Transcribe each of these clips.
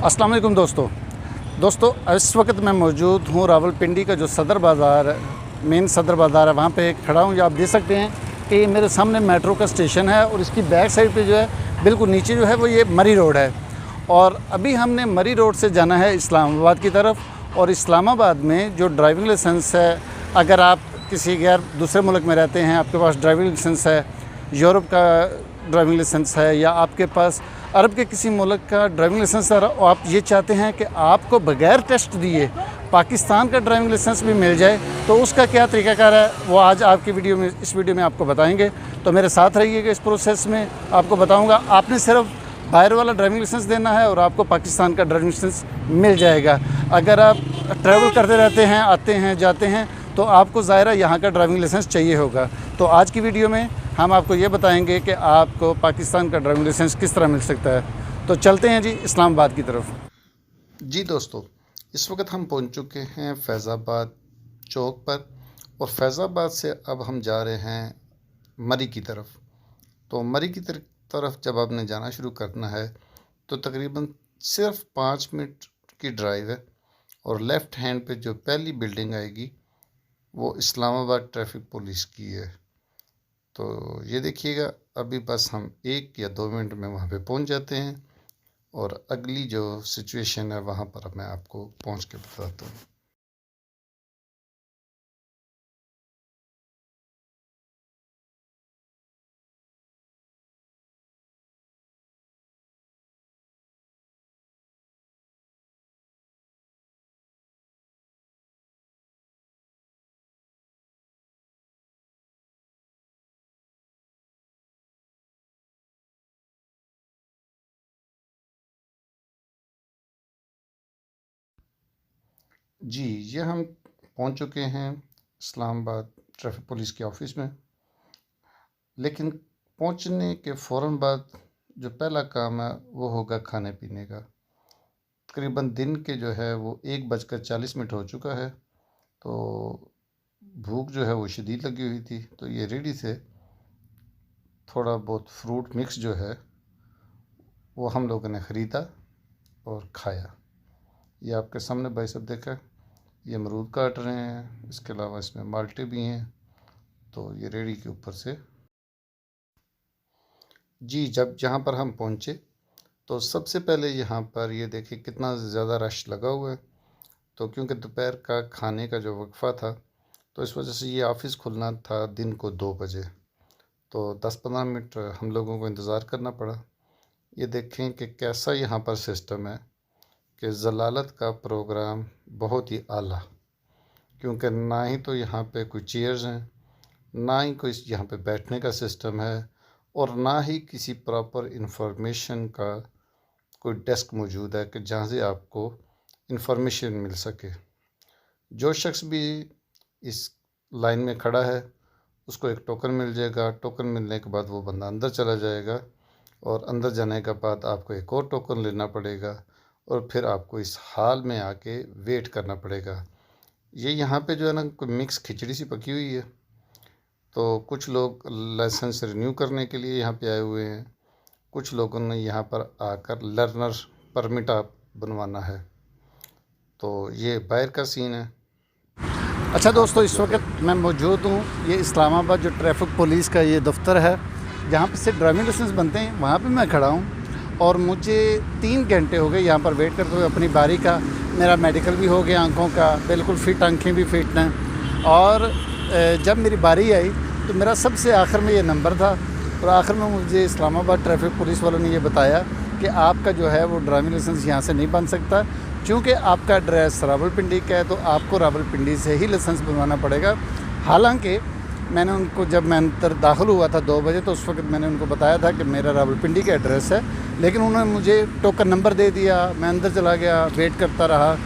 अस्सलाम वालेकुम दोस्तों इस वक्त मैं मौजूद हूँ रावलपिंडी का जो सदर बाज़ार मेन सदर बाज़ार है, वहाँ पे खड़ा हूँ। जो आप देख सकते हैं कि मेरे सामने मेट्रो का स्टेशन है और इसकी बैक साइड पे जो है बिल्कुल नीचे जो है वो ये मरी रोड है। और अभी हमने मरी रोड से जाना है इस्लामाबाद की तरफ। और इस्लामाबाद में जो ड्राइविंग लाइसेंस है, अगर आप किसी गैर दूसरे मुल्क में रहते हैं, आपके पास ड्राइविंग लाइसेंस है, यूरोप का ड्राइविंग लाइसेंस है, या आपके पास अरब के किसी मुल्क का ड्राइविंग लाइसेंस है और आप ये चाहते हैं कि आपको बग़ैर टेस्ट दिए पाकिस्तान का ड्राइविंग लाइसेंस भी मिल जाए, तो उसका क्या तरीक़ाकार है वो आज आपकी इस वीडियो में आपको बताएंगे। तो मेरे साथ रहिएगा इस प्रोसेस में, आपको बताऊंगा। आपने सिर्फ बाहर वाला ड्राइविंग लाइसेंस देना है और आपको पाकिस्तान का ड्राइविंग लाइसेंस मिल जाएगा। अगर आप ट्रैवल करते रहते हैं, आते हैं जाते हैं, तो आपको ज़ाहिर है यहाँ का ड्राइविंग लाइसेंस चाहिए होगा। तो आज की वीडियो में हम आपको ये बताएंगे कि आपको पाकिस्तान का ड्राइविंग लाइसेंस किस तरह मिल सकता है। तो चलते हैं जी इस्लामाबाद की तरफ। जी दोस्तों, इस वक्त हम पहुंच चुके हैं फैज़ाबाद चौक पर और फैज़ाबाद से अब हम जा रहे हैं मरी की तरफ। तो मरी की तरफ जब आपने जाना शुरू करना है तो तकरीबन सिर्फ 5 मिनट की ड्राइव है और लेफ़्ट हैंड पे जो पहली बिल्डिंग आएगी वो इस्लामाबाद ट्रैफिक पुलिस की है। तो ये देखिएगा, अभी बस हम 1 या 2 मिनट में वहाँ पे पहुँच जाते हैं और अगली जो सिचुएशन है वहाँ पर मैं आपको पहुँच के बताता हूँ। जी, ये हम पहुंच चुके हैं इस्लामाबाद ट्रैफिक पुलिस के ऑफ़िस में। लेकिन पहुंचने के फ़ौरन बाद जो पहला काम है वो होगा खाने पीने का। तकरीबन दिन के जो है वो 1:40 हो चुका है। तो भूख जो है वो शदीद लगी हुई थी, तो ये रेडी से थोड़ा बहुत फ्रूट मिक्स जो है वो हम लोगों ने ख़रीदा और खाया। ये आपके सामने भाई साहब देखा, ये अमरूद काट रहे हैं, इसके अलावा इसमें माल्टे भी हैं। तो ये रेडी के ऊपर से जी, जब जहाँ पर हम पहुँचे तो सबसे पहले यहाँ पर ये देखिए कितना ज़्यादा रश लगा हुआ है। तो क्योंकि दोपहर का खाने का जो वक्फ़ा था तो इस वजह से ये ऑफ़िस खुलना था दिन को 2 बजे। तो 10-15 मिनट हम लोगों को इंतज़ार करना पड़ा। ये देखें कि कैसा यहाँ पर सिस्टम है कि ज़लालत का प्रोग्राम बहुत ही आला, क्योंकि ना ही तो यहाँ पे कोई चेयर्स हैं, ना ही कोई यहाँ पे बैठने का सिस्टम है, और ना ही किसी प्रॉपर इंफॉर्मेशन का कोई डेस्क मौजूद है कि जहाँ से आपको इंफॉर्मेशन मिल सके। जो शख्स भी इस लाइन में खड़ा है उसको एक टोकन मिल जाएगा। टोकन मिलने के बाद वो बंदा अंदर चला जाएगा और अंदर जाने के बाद आपको एक और टोकन लेना पड़ेगा और फिर आपको इस हाल में आके वेट करना पड़ेगा। ये यहाँ पे जो है ना कोई मिक्स खिचड़ी सी पकी हुई है। तो कुछ लोग लाइसेंस रिन्यू करने के लिए यहाँ पे आए हुए हैं, कुछ लोगों ने यहाँ पर आकर लर्नर परमिट आप बनवाना है। तो ये बाहर का सीन है। अच्छा दोस्तों, इस वक्त मैं मौजूद हूँ, ये इस्लामाबाद जो ट्रैफिक पुलिस का ये दफ्तर है जहाँ पे से ड्राइविंग लाइसेंस बनते हैं, वहाँ पे मैं खड़ा हूँ। और मुझे 3 घंटे हो गए यहाँ पर वेट करते हुए अपनी बारी का। मेरा मेडिकल भी हो गया, आंखों का बिल्कुल फिट, आंखें भी फिट हैं। और जब मेरी बारी आई तो मेरा सबसे आखिर में ये नंबर था और आखिर में मुझे इस्लामाबाद ट्रैफिक पुलिस वालों ने ये बताया कि आपका जो है वो ड्राइविंग लाइसेंस यहाँ से नहीं बन सकता, क्योंकि आपका एड्रेस रावलपिंडी का है, तो आपको रावलपिंडी से ही लाइसेंस बनवाना पड़ेगा। हालांकि मैंने उनको, जब मैं अंदर दाखिल हुआ था 2 बजे, तो उस वक्त मैंने उनको बताया था कि मेरा रावलपिंडी का एड्रेस है, लेकिन उन्होंने मुझे टोकन नंबर दे दिया। मैं अंदर चला गया, वेट करता रहा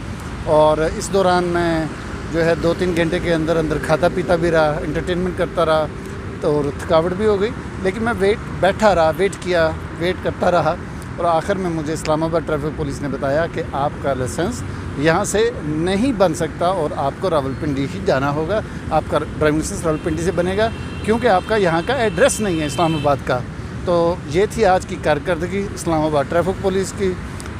और इस दौरान मैं जो है 2-3 घंटे के अंदर खाता पीता भी रहा, एंटरटेनमेंट करता रहा, तो थकावट भी हो गई। लेकिन मैं बैठा रहा, वेट करता रहा और आखिर में मुझे इस्लामाबाद ट्रैफिक पुलिस ने बताया कि आपका लाइसेंस यहाँ से नहीं बन सकता और आपको रावलपिंडी ही जाना होगा। आपका ड्राइविंग लाइसेंस रावलपिंडी से बनेगा क्योंकि आपका यहाँ का एड्रेस नहीं है इस्लामाबाद का। तो ये थी आज की कारकर्दगी इस्लामाबाद ट्रैफिक पुलिस की।